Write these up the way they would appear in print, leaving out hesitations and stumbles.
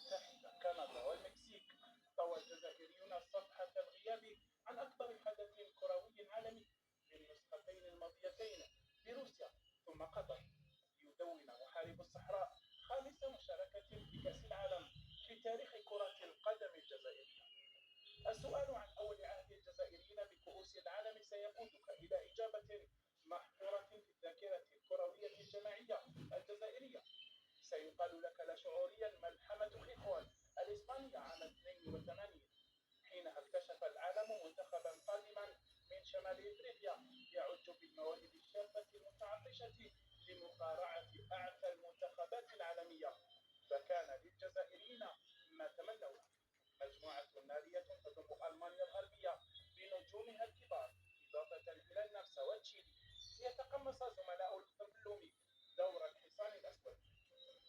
المتحدة، كندا والمكسيك، طوى الجزائريون صفحة الغياب عن أكبر حدث كروي عالمي في النسختين الماضيتين بروسيا ثم قطر، ليدون محارب الصحراء خامس مشاركة في كأس العالم في تاريخ كرة القدم الجزائرية. السؤال عن أول عهد الجزائريين بكؤوس العالم سيقودك إلى إجابة محفورة في الذاكرة الكروية الجماعية الجزائرية. سيقال لك لا شعوريا ملحمة خيخون الإسبانية عام 82، حينها اكتشف العالم منتخبا قادما من شمال إفريقيا يعج بالمواهب الشابة المتعطشة لمقارعة أعتى المنتخبات العالمية، فكان للجزائريين ما تمنوا: مجموعة نارية تضم ألمانيا الغربية بنجومها الكبار، إضافة إلى النمسا وتشيلي، ليتقمص زملاء الخربلومي دور الحصان الأسود.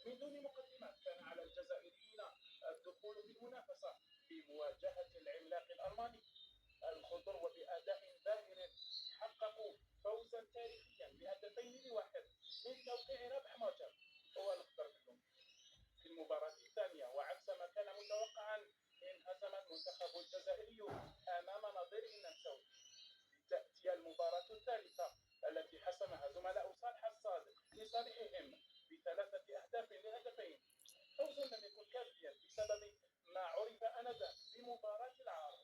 من دون مقدمات، كان على الجزائريين الدخول في المنافسة في مواجهة العملاق الألماني الخضر، وبأداء باهر حققوا فوزا تاريخيا ب2-1 من توقيع ربح معجب هو الأخضر باللون. في المباراة الثانية، وعكس ما كان متوقعا، انهزم المنتخب الجزائري أمام نظيره النمساوي، لتأتي المباراة الثالثة التي حسمها زملاء صالح الصادق لصالحهم ب3 أهداف لهدفين. فوز لم يكن كافيا بسبب ما عرف آنذاك بمباراة العار،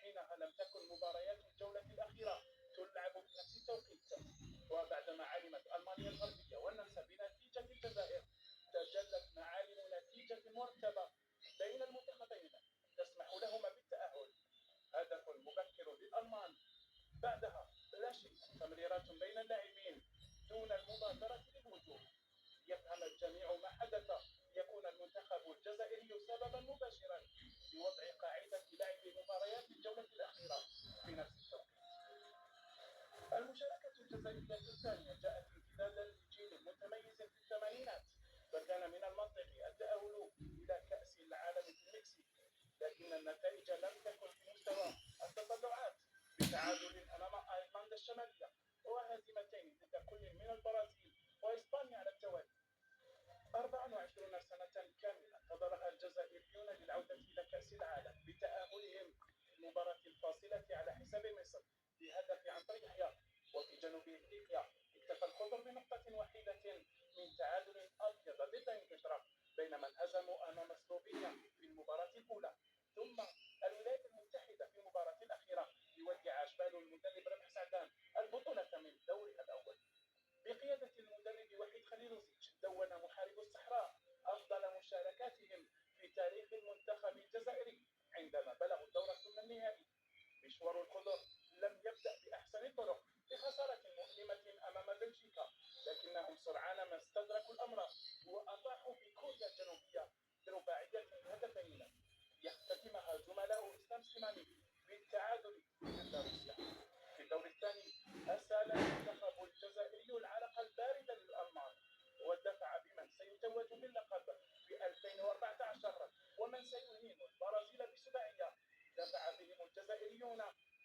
حينها لم تكن مباريات الجولة الأخيرة تلعب بنفس التوقيت. وبعدما علمت ألمانيا الغربية والنمسا بنتيجة الجزائر، تجلت معالم نتيجة مرتبة بين المنتخبين تسمح لهما بالتأهل. هدف مبكر للألمان، بعدها لا شيء، تمريرات بين اللاعبين دون المبادرة للهجوم. يفهم الجميع ما حدث، ليكون المنتخب الجزائري سببا مباشرا لوضع قاعدة لعب مباريات الجولة الأخيرة في نفس التوقيت. المشاركة الجزائرية الثانية جاءت امتدادا لجيل متميز في الثمانينات، فكان من المنطقي التأهل إلى كأس العالم في المكسيك، لكن النتائج لم تكن بمستوى التطلعات، بتعادل أمام أيرلندا الشمالية وهزيمتين ضد كل من البرازيل وإسبانيا على التوالي. 24 سنة كاملة انتظرها الجزائريون للعودة إلى كأس العالم، بتأهلهم في المباراة الفاصلة على حساب مصر بهدف عن طريق يحيى. وفي جنوب افريقيا اكتفى الخضر بنقطة وحيدة من تعادل ابيض ضد انجلترا، بينما انهزموا امام سلوفينيا في المباراة الاولى. ثم الولايات المتحدة في المباراة الاخيرة يودع اشبال المدرب ربح سعدان البطولة من دورها الاول بقيادة المدرب وحيد خليلوزيتش. دون محارب الصحراء افضل مشاركاتهم في تاريخ المنتخب الجزائري عندما بلغوا الدور ثم النهائي. مشوار الخضر لم يبدأ بأحسن الطرق، بخسارة مؤلمة أمام بلجيكا، لكنهم سرعان ما استدركوا الأمر وأطاحوا بكوريا الجنوبية برباعية هدفين، يختتمها زملاء إسلام سليماني بالتعادل ضد روسيا. في الدور الثاني أسال المنتخب الجزائري العلقة الباردة للألمان، ودفع بمن سيتوج باللقب في 2014 ومن سيهين البرازيل بسباعية. دفع بهم الجزائريون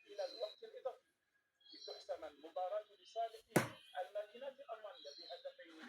إلى الوقت الإضافي لتحسم المباراة لصالح الماكينات الألمانية بهدفين